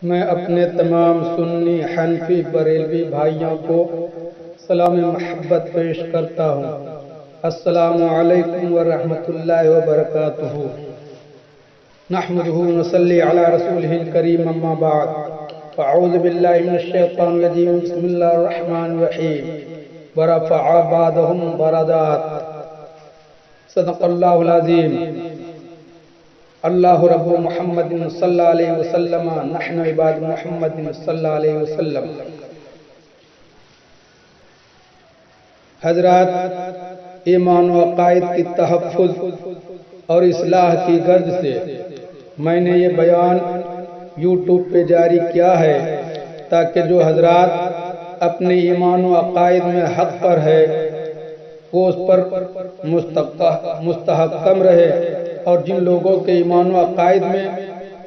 میں اپنے تمام سنی حنفی بریلوی بھائیوں کو سلام محبت پیش کرتا ہوں۔ السلام علیکم ورحمۃ اللہ وبرکاتہ۔ نحمدہ ونصلی علی رسولہ الکریم، اما بعد، فاعوذ باللہ من الشیطان الرجیم، بسم اللہ الرحمن الرحیم، ورفع بعضهم درجات، صدق اللہ العظیم۔ اللہ رب محمد صلی اللہ علیہ وسلم، نحن عباد محمد صلی اللہ علیہ وسلم۔ حضرات، ایمان و عقائد کی تحفظ اور اصلاح کی غرض سے میں نے یہ بیان یوٹیوب پہ جاری کیا ہے تاکہ جو حضرات اپنے ایمان و عقائد میں حق پر ہے وہ اس پر مستحکم رہے، اور جن لوگوں کے ایمان و عقائد میں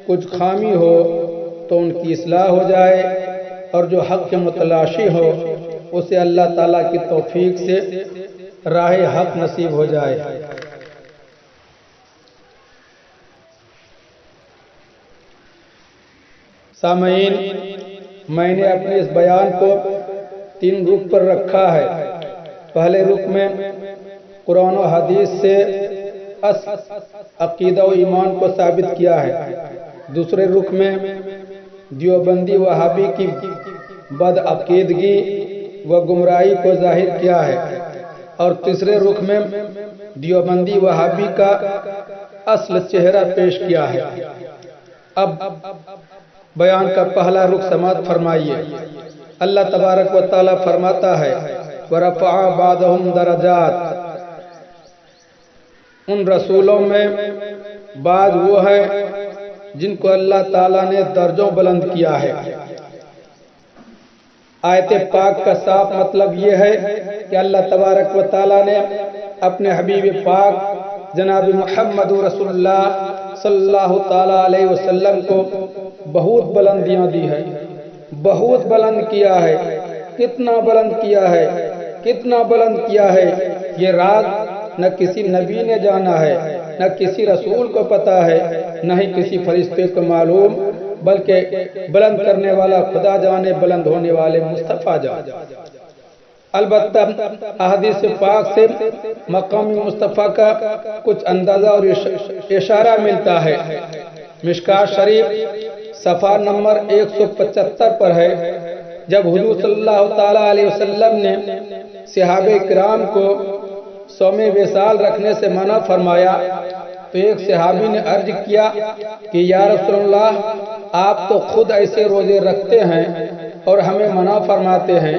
کچھ خامی ہو تو ان کی اصلاح ہو جائے، اور جو حق کے متلاشی ہو اسے اللہ تعالیٰ کی توفیق سے راہ حق نصیب ہو جائے۔ سامعین، میں نے اپنے اس بیان کو 3 رخ پر رکھا ہے۔ پہلے رخ میں قرآن و حدیث سے عقیدہ و ایمان کو ثابت کیا ہے، دوسرے رخ میں دیوبندی وہابی کی بدعقیدگی و گمراہی کو ظاہر کیا ہے، اور تیسرے رخ میں دیوبندی وہابی کا اصل چہرہ پیش کیا ہے۔ اب بیان کا پہلا رخ سماعت فرمائیے۔ اللہ تبارک و تعالی فرماتا ہے، وَرَفَعَ بَعْضَهُمْ دَرَجَاتٍ۔ ان رسولوں میں بعض وہ ہے جن کو اللہ تعالیٰ نے درجوں بلند کیا ہے۔ آیت پاک کا صاف مطلب یہ ہے کہ اللہ تبارک و تعالیٰ نے اپنے حبیب پاک جناب محمد رسول اللہ صلی اللہ تعالیٰ علیہ وسلم کو بہت بلندیاں دی ہے، بہت بلند کیا ہے۔ کتنا بلند کیا ہے، کتنا بلند کیا ہے، یہ راز نہ کسی نبی نے جانا ہے، نہ کسی رسول کو پتا ہے، نہ ہی کسی فرشتے کو معلوم، بلکہ بلند کرنے والا خدا جانے، بلند ہونے والے مصطفیٰ جانے۔ البتہ احادیث پاک سے مقام مصطفیٰ کا کچھ اندازہ اور اشارہ ملتا ہے۔ مشکات شریف صفحہ نمبر 175 پر ہے، جب حضور صلی اللہ تعالیٰ علیہ وسلم نے صحابہ کرام کو صوم وصال رکھنے سے منع فرمایا تو ایک صحابی نے عرض کیا کہ یا رسول اللہ، آپ تو خود ایسے روزے رکھتے ہیں اور ہمیں منع فرماتے ہیں،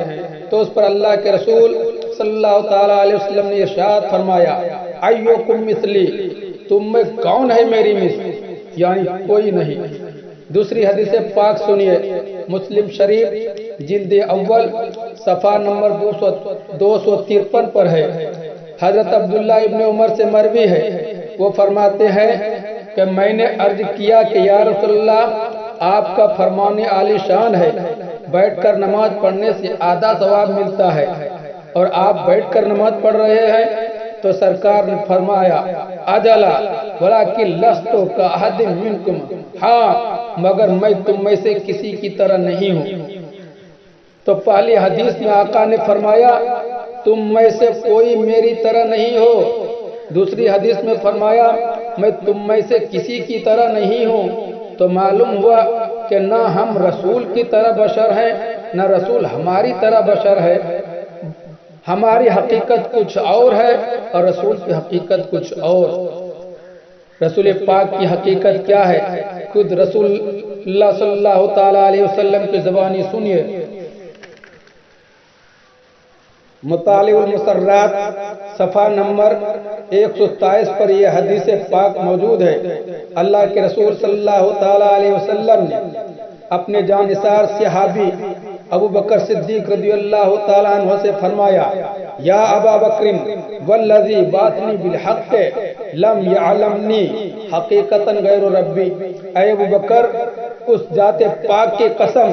تو اس پر اللہ کے رسول صلی اللہ تعالیٰ علیہ وسلم نے ارشاد فرمایا، ایوکم مثلی، تم میں کون ہے میری مثل، یعنی کوئی نہیں۔ دوسری حدیث پاک سنیے، مسلم شریف جلد اول صفحہ نمبر 253 پر ہے۔ حضرت عبداللہ ابن عمر سے مروی ہے، وہ فرماتے ہیں کہ میں نے عرض کیا کہ یا رسول اللہ، آپ کا فرمان عالی شان ہے، بیٹھ کر نماز پڑھنے سے آدھا ثواب ملتا ہے، اور آپ بیٹھ کر نماز پڑھ رہے ہیں۔ تو سرکار نے فرمایا، اجلا ولکن لست کاحد منکم، ہاں مگر میں تم میں سے کسی کی طرح نہیں ہوں۔ تو پہلی حدیث میں آقا نے فرمایا، تم میں سے کوئی میری طرح نہیں ہو۔ دوسری حدیث میں فرمایا، میں تم میں سے کسی کی طرح نہیں ہوں۔ تو معلوم ہوا کہ نہ ہم رسول کی طرح بشر ہیں، نہ رسول ہماری طرح بشر ہے۔ ہماری حقیقت کچھ اور ہے اور رسول کی حقیقت کچھ اور۔ رسول پاک کی حقیقت کیا ہے، خود رسول اللہ صلی اللہ تعالیٰ علیہ وسلم کی زبانی سنیے۔ مطالع المسرات صفحہ نمبر 127 پر یہ حدیث پاک موجود ہے۔ اللہ کے رسول صلی اللہ تعالیٰ علیہ وسلم نے اپنے جانثار صحابی ابو بکر صدیق رضی اللہ تعالیٰ عنہ سے فرمایا، یا ابا بکر والذی بعثنی بالحق لم یعلمنی حقیقتا غیر ربی، اے ابو بکر، اس ذات پاک کی قسم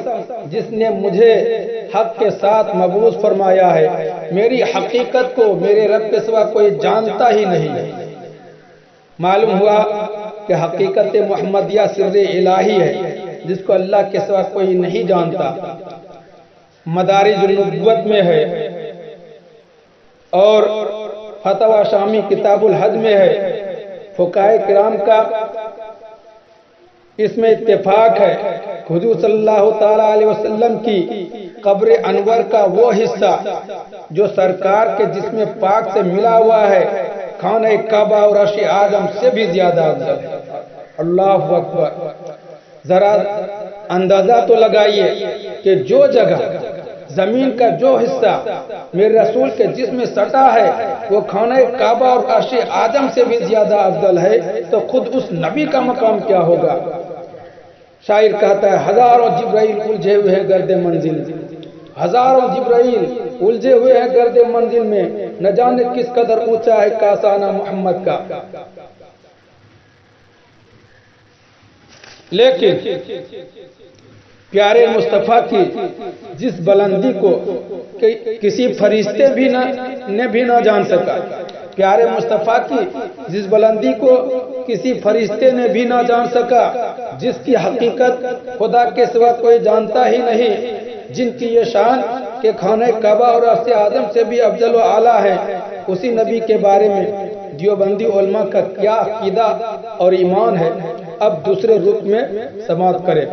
جس نے مجھے حق کے ساتھ مبعوث فرمایا ہے، میری حقیقت کو میرے رب کے سوا کوئی جانتا ہی نہیں۔ معلوم ہوا کہ حقیقت محمدیہ سر الہی ہے، جس کو اللہ کے سوا کوئی نہیں جانتا، مدارج النبوت میں ہے، اور فتویٰ شامی کتاب الحج میں ہے۔ فقہائے کرام کا اس میں اتفاق ہے، حضور صلی اللہ تعالیٰ علیہ وسلم کی قبر انور کا وہ حصہ جو سرکار کے جسم پاک سے ملا ہوا ہے، خانہ کعبہ اور عرش اعظم سے بھی زیادہ افضل ہے۔ اللہ اکبر! ذرا اندازہ تو لگائیے کہ جو جگہ، زمین کا جو حصہ میرے رسول کے جسم میں سٹا ہے وہ خانہ کعبہ اور عرش اعظم سے بھی زیادہ افضل ہے، تو خود اس نبی کا مقام کیا ہوگا؟ شاعر کہتا ہے، ہزاروں جبرائیل الجھے ہوئے ہیں گرد منزل میں، ہزاروں جبرائیل الجھے ہوئے ہیں گرد منزل میں، نہ جانے کس قدر اونچا ہے کاسانہ محمد کا۔ لیکن پیارے مصطفیٰ کی جس بلندی کو کسی فرشتے نے بھی نہ جان سکا، پیارے مصطفیٰ کی جس بلندی کو کسی فرشتے نے بھی نہ جان سکا، جس کی حقیقت خدا کے سوا کوئی جانتا ہی نہیں، جن کی یہ شان کہ خانہ کعبہ اور عرش اعظم سے بھی افضل و اعلیٰ ہے، اسی نبی کے بارے میں دیوبندی علماء کا کیا عقیدہ اور ایمان ہے، اب دوسرے رخ میں سماعت کرے۔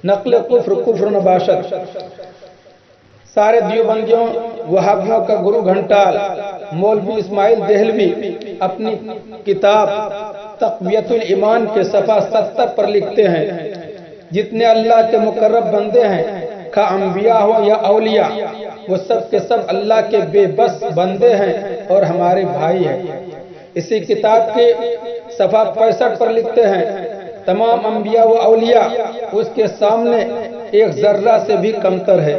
نقل کفر کفر نباشت۔ سارے دیوبندیوں وہابیوں کا گرو گھنٹال مولوی اسماعیل دہلوی اپنی کتاب تقویت الایمان کے صفحہ 70 پر لکھتے ہیں، جتنے اللہ کے مقرب بندے ہیں، خواہ انبیاء ہوں یا اولیاء، وہ سب کے سب اللہ کے بے بس بندے ہیں اور ہمارے بھائی ہیں۔ اسی کتاب کے صفحہ 65 پر لکھتے ہیں، تمام انبیاء و اولیاء اس کے سامنے ایک ذرہ سے بھی کمتر ہے۔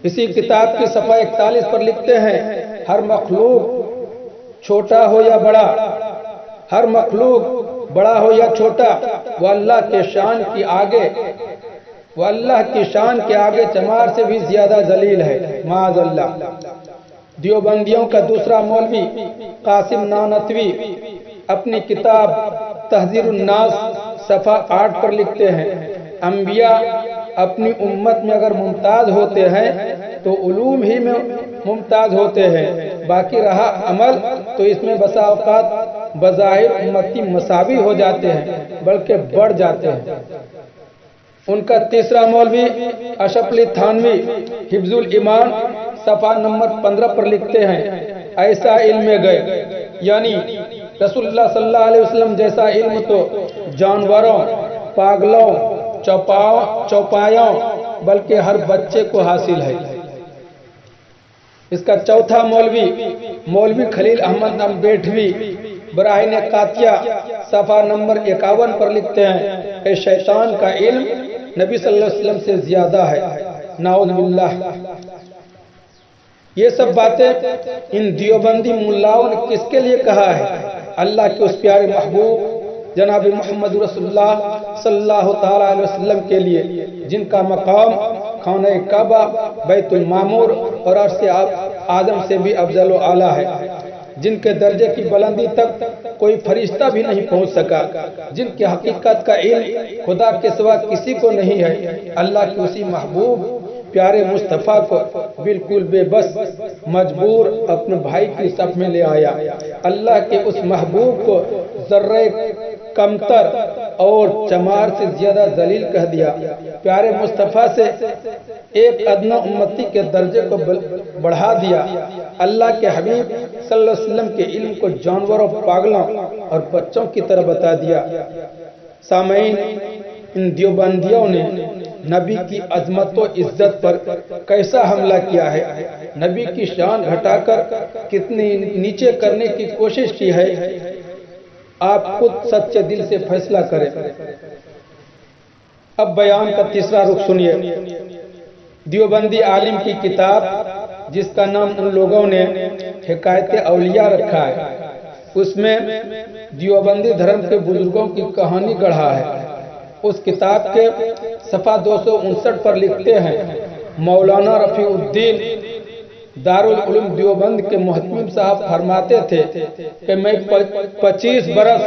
اسی کتاب کی صفحہ 41 پر لکھتے ہیں، ہر مخلوق چھوٹا ہو یا بڑا، ہر مخلوق بڑا ہو یا چھوٹا، وہ اللہ کے شان کی آگے، وہ اللہ کی شان کے آگے چمار سے بھی زیادہ ذلیل ہے، معاذ اللہ۔ دیوبندیوں کا دوسرا مولوی قاسم نانوتوی اپنی کتاب تحذیر الناس صفحہ 8 پر لکھتے ہیں، انبیاء اپنی امت میں اگر ممتاز ہوتے ہیں تو علوم ہی میں ممتاز ہوتے ہیں، باقی رہا عمل تو اس میں بسا اوقات بظاہر امتی مساوی ہو جاتے ہیں بلکہ بڑھ جاتے ہیں۔ ان کا تیسرا مولوی اشرف علی تھانوی حفظ الایمان صفحہ نمبر 15 پر لکھتے ہیں، ایسا علم گئے، یعنی رسول اللہ صلی اللہ علیہ وسلم جیسا علم تو جانوروں، پاگلوں، چوپایوں بلکہ ہر بچے کو حاصل ہے۔ اس کا چوتھا مولوی خلیل احمد امبیٹوی براہین قاطیہ صفحہ نمبر 51 پر لکھتے ہیں، اے شیطان کا علم نبی صلی اللہ علیہ وسلم سے زیادہ ہے، نعوذ باللہ۔ یہ سب باتیں ان دیوبندی ملاؤں نے کس کے لیے کہا ہے؟ اللہ کے اس پیارے محبوب جناب محمد رسول اللہ صلی اللہ تعالیٰ علیہ وسلم کے لیے، جن کا مقام خانہ کعبہ، بیت المعمور اور عرش اعظم سے بھی افضل و اعلیٰ ہے، جن کے درجے کی بلندی تک کوئی فرشتہ بھی نہیں پہنچ سکا، جن کی حقیقت کا علم خدا کے سوا کسی کو نہیں ہے۔ اللہ کے اسی محبوب پیارے مصطفیٰ کو بالکل بے بس مجبور اپنے بھائی کی صف میں لے آیا۔ اللہ کے اس محبوب کو ذرہ کمتر اور چمار سے زیادہ ذلیل کہہ دیا۔ پیارے مصطفیٰ سے ایک ادنی امتی کے درجے کو بڑھا دیا۔ اللہ کے حبیب صلی اللہ علیہ وسلم کے علم کو جانوروں، پاگلوں اور بچوں کی طرح بتا دیا۔ سامعین، ان دیوبندیوں نے نبی کی عظمت و عزت پر کیسا حملہ کیا ہے، نبی کی شان گھٹا کر کتنی نیچے کرنے کی کوشش کی ہے، آپ خود سچے دل سے فیصلہ کریں۔ اب بیان کا تیسرا رخ سنیے۔ دیوبندی عالم کی کتاب جس کا نام ان لوگوں نے حکایت اولیاء رکھا ہے، اس میں دیوبندی دھرم کے بزرگوں کی کہانی گڑھا ہے۔ اس کتاب کے صفحہ 259 پر لکھتے ہیں، مولانا رفیع الدین دارالعلوم دیوبند کے محتمم صاحب فرماتے تھے کہ میں 25 برس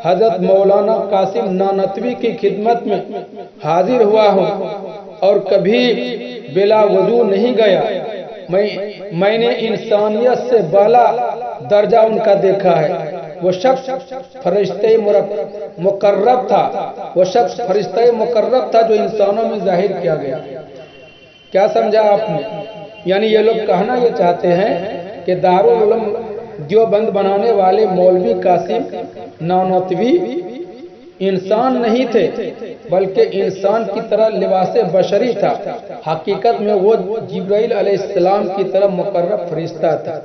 حضرت مولانا قاسم نانوتوی کی خدمت میں حاضر ہوا ہوں اور کبھی بلا وضو نہیں گیا۔ میں نے انسانیت سے بالا درجہ ان کا دیکھا ہے۔ وہ شخص فرشتہ مقرب تھا، جو انسانوں میں ظاہر کیا گیا۔ کیا سمجھا آپ نے؟ یعنی یہ لوگ کہنا یہ چاہتے ہیں کہ دارالعلوم دیوبند بنانے والے مولوی قاسم نانوتوی انسان نہیں تھے، بلکہ انسان کی طرح لباس بشری تھا۔ حقیقت میں وہ جبرائیل علیہ السلام کی طرح مقرب فرشتہ تھا،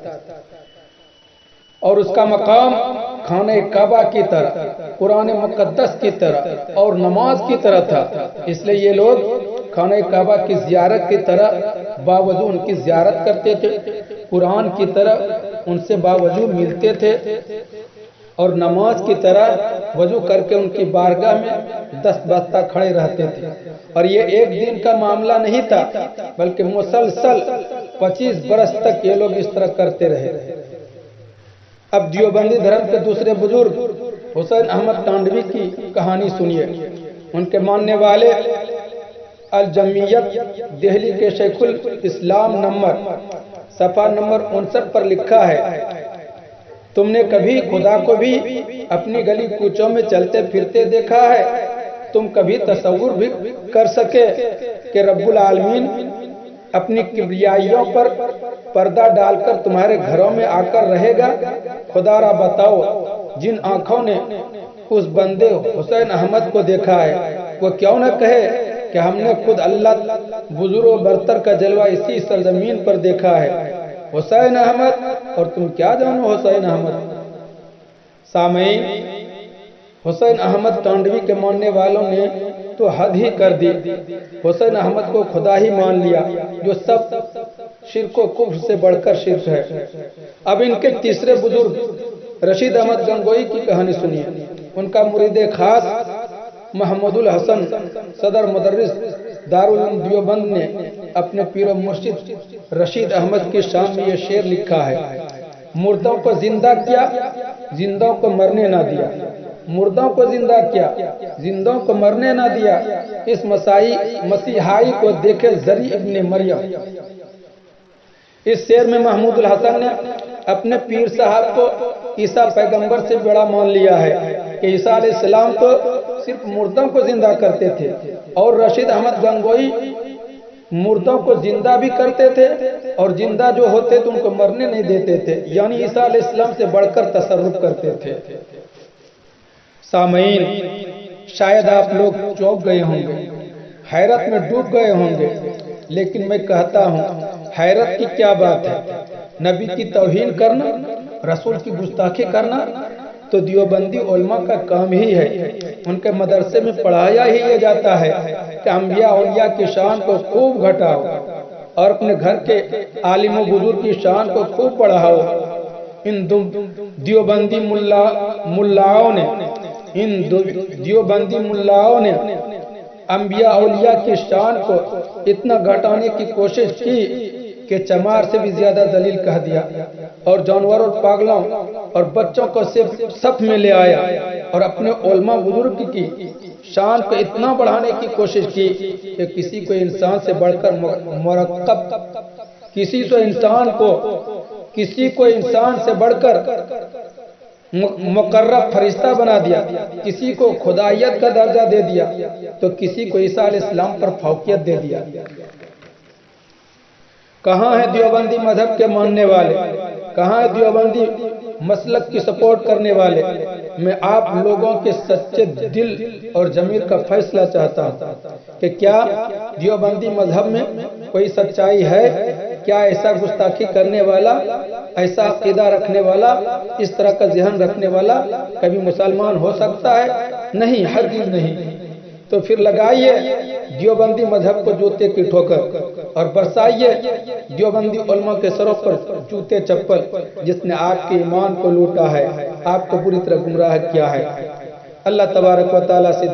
اور اس کا مقام خانہ کعبہ کی طرح، قرآن مقدس کی طرح اور نماز کی طرح تھا۔ اس لیے یہ لوگ خانہ کعبہ کی زیارت کی طرح باوجود ان کی زیارت کرتے تھے، قرآن کی طرح ان سے باوجود ملتے تھے، اور نماز کی طرح وضو کر کے ان کی بارگاہ میں دست بستہ کھڑے رہتے تھے۔ اور یہ ایک دن کا معاملہ نہیں تھا، بلکہ مسلسل 25 برس تک یہ لوگ اس طرح کرتے رہے۔ اب دیوبندی دھرم کے دوسرے بزرگ حسین احمد ٹانڈوی کی کہانی سنیے۔ ان کے ماننے والے الجمیت دہلی کے شیخ الاسلام صفحہ نمبر 59 پر لکھا ہے، تم نے کبھی خدا کو بھی اپنی گلی کوچوں میں چلتے پھرتے دیکھا ہے؟ تم کبھی تصور بھی کر سکے کہ رب العالمین اپنی کبریائیوں پر پردہ ڈال کر تمہارے گھروں میں آ کر رہے گا؟ خدا را بتاؤ، جن آنکھوں نے اس بندے حسین احمد کو دیکھا ہے، وہ کیوں نہ کہے کہ ہم نے خود اللہ بزرگ و برتر کا جلوہ اسی سرزمین پر دیکھا ہے۔ حسین احمد، اور تم کیا جانو حسین احمد؟ سامعین، حسین احمد ٹانڈوی کے ماننے والوں نے تو حد ہی کر دی، حسین احمد کو خدا ہی مان لیا، جو سب شرک و کفر سے بڑھ کر شرک ہے۔ اب ان کے تیسرے بزرگ رشید احمد گنگوئی کی کہانی سنیے۔ ان کا مرید خاص محمود الحسن صدر مدرس دارالعلوم دیوبند نے اپنے پیر و مرشد رشید احمد کی شان میں یہ شعر لکھا ہے، مردوں کو زندہ کیا، زندوں کو مرنے نہ دیا، مردوں کو زندہ کیا، زندوں کو مرنے نہ دیا، اس مسیحائی کو دیکھے زری ابن مریم۔ اس شعر میں محمود الحسن نے اپنے پیر صاحب کو عیسیٰ پیغمبر سے بڑا مان لیا ہے کہ عیسیٰ علیہ السلام تو صرف مردوں کو زندہ کرتے تھے، اور رشید احمد گنگوئی مردوں کو زندہ بھی کرتے تھے، اور زندہ جو ہوتے تو ان کو مرنے نہیں دیتے تھے، یعنی عیسیٰ علیہ السلام سے بڑھ کر تصرف کرتے تھے۔ سامعین، شاید آپ لوگ چونک گئے ہوں گے، حیرت میں ڈوب گئے ہوں گے، لیکن میں کہتا ہوں حیرت کی کیا بات ہے؟ نبی کی توہین کرنا، رسول کی گستاخی کرنا تو دیوبندی علماء کا کام ہی ہے۔ ان کے مدرسے میں پڑھایا ہی یہ جاتا ہے کہ انبیاء اولیاء کی شان کو خوب گھٹاؤ، اور اپنے گھر کے عالم و بزرگ کی شان کو خوب بڑھاؤ۔ ان دیوبندی ملاؤں نے انبیاء اولیاء کی شان کو اتنا گھٹانے کی کوشش کی کہ چمار سے بھی زیادہ ذلیل کہہ دیا، اور جانوروں، پاگلوں اور بچوں کو صف میں لے آیا، اور اپنے علماء بزرگ کی شان کو اتنا بڑھانے کی کوشش کی کہ کسی کو انسان سے بڑھ کر مرکب، کسی کو انسان سے بڑھ کر مقرب فرشتہ بنا دیا، کسی کو خدائیت کا درجہ دے دیا، تو کسی کو عیسیٰ علیہ السلام پر فوقیت دے دیا۔ کہاں ہے دیوبندی مذہب کے ماننے والے؟ کہاں ہے دیوبندی مسلک کی سپورٹ کرنے والے؟ میں آپ لوگوں کے سچے دل اور ضمیر کا فیصلہ چاہتا ہوں کہ کیا دیوبندی مذہب میں کوئی سچائی ہے؟ کیا ایسا گستاخی کرنے والا، ایسا عقیدہ رکھنے والا، اس طرح کا ذہن رکھنے والا کبھی مسلمان ہو سکتا ہے؟ نہیں، ہرگز نہیں۔ تو پھر لگائیے دیوبندی مذہب کو جوتے کی ٹھوکر، اور برسائیے دیوبندی علماء کے سروں پر جوتے چپل، جس نے آپ کے ایمان کو لوٹا ہے، آپ کو بری طرح گمراہ کیا ہے۔ اللہ تبارک و تعالیٰ سے